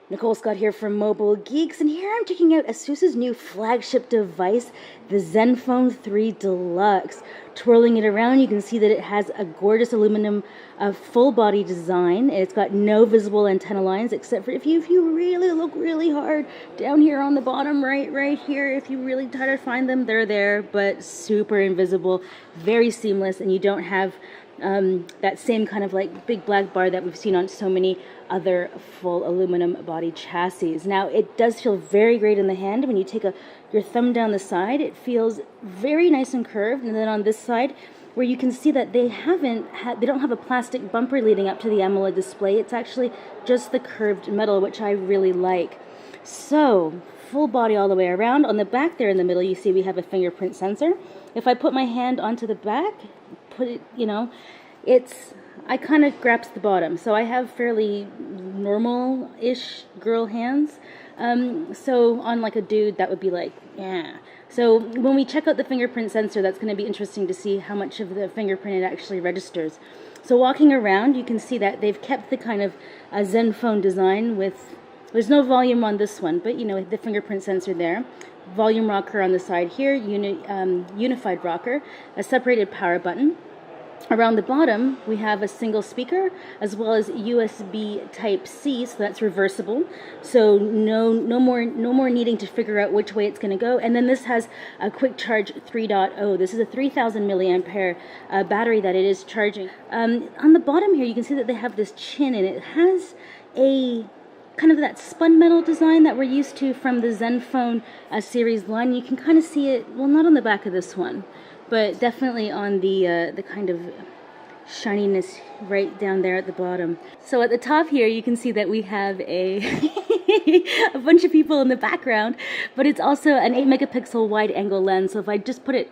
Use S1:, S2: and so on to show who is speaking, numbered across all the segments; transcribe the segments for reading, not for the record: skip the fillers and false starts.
S1: Nicole Scott here from Mobile Geeks, and here I'm checking out ASUS's new flagship device, the ZenFone 3 Deluxe. Twirling it around, you can see that it has a gorgeous aluminum full body design. It's got no visible antenna lines, except for if you really look really hard down here on the bottom right here, if you really try to find them, they're there, but super invisible, very seamless, and you don't have that same kind of like big black bar that we've seen on so many other full aluminum body chassis. Now it does feel very great in the hand. When you take your thumb down the side, it feels very nice and curved, and then on this side where you can see that they don't have a plastic bumper leading up to the AMOLED display. It's actually just the curved metal, which I really like. So full body all the way around. On the back there in the middle, you see we have a fingerprint sensor. If I put my hand onto the back, put it, I kind of grasp the bottom, so I have fairly normal-ish girl hands. So on like a dude, that would be like, yeah. So when we check out the fingerprint sensor, that's going to be interesting to see how much of the fingerprint it actually registers. So walking around, you can see that they've kept the kind of ZenFone design with, there's no volume on this one, but the fingerprint sensor there. Volume rocker on the side here, unified rocker, a separated power button. Around the bottom, we have a single speaker as well as USB Type-C, so that's reversible. So no more needing to figure out which way it's going to go. And then this has a quick charge 3.0. This is a 3,000 milliampere battery that it is charging. On the bottom here, you can see that they have this chin, and it has a kind of that spun metal design that we're used to from the ZenFone series line. You can kind of see it, well, not on the back of this one, but definitely on the kind of shininess right down there at the bottom. So at the top here, you can see that we have a bunch of people in the background, but it's also an 8 megapixel wide angle lens. So if I just put it,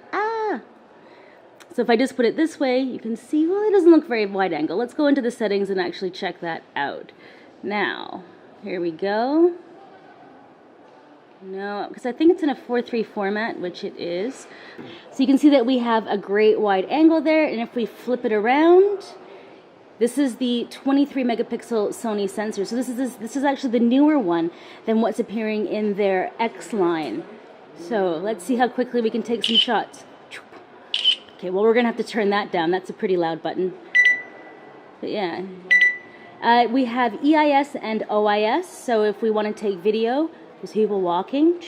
S1: this way, you can see, well, it doesn't look very wide angle. Let's go into the settings and actually check that out. Now, here we go. No, because I think it's in a 4:3 format, which it is. So you can see that we have a great wide angle there, and if we flip it around, this is the 23 megapixel Sony sensor. So this is actually the newer one than what's appearing in their X line. So let's see how quickly we can take some shots. Okay, well, we're gonna have to turn that down. That's a pretty loud button. But yeah. We have EIS and OIS, so if we want to take video, there's people walking,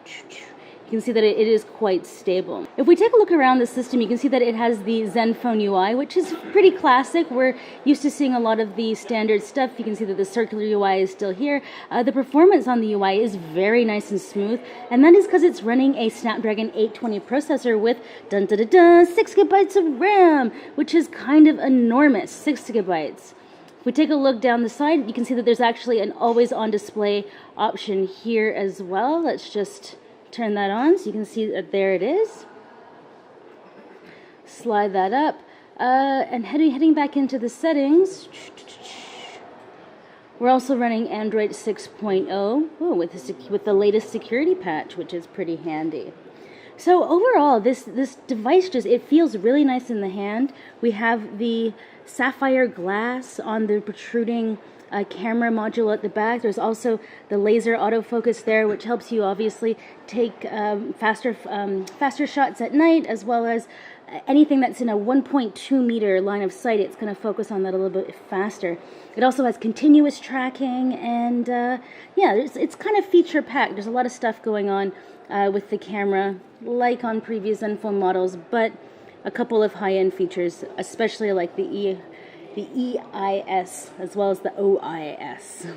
S1: you can see that it is quite stable. If we take a look around the system, you can see that it has the ZenFone UI, which is pretty classic. We're used to seeing a lot of the standard stuff. You can see that the circular UI is still here. The performance on the UI is very nice and smooth, and that is because it's running a Snapdragon 820 processor with 6 gigabytes of RAM, which is kind of enormous, 6 gigabytes. If we take a look down the side, you can see that there's actually an always-on display option here as well. Let's just turn that on so you can see that there it is. Slide that up. And heading back into the settings, we're also running Android 6.0 with the latest security patch, which is pretty handy. So overall, this device it feels really nice in the hand. We have the sapphire glass on the protruding camera module at the back. There's also the laser autofocus there, which helps you obviously take faster shots at night, as well as anything that's in a 1.2 meter line of sight. It's going to focus on that a little bit faster. It also has continuous tracking, and yeah, it's kind of feature packed. There's a lot of stuff going on with the camera, like on previous ZenFone models, but a couple of high-end features, especially like the EIS as well as the OIS.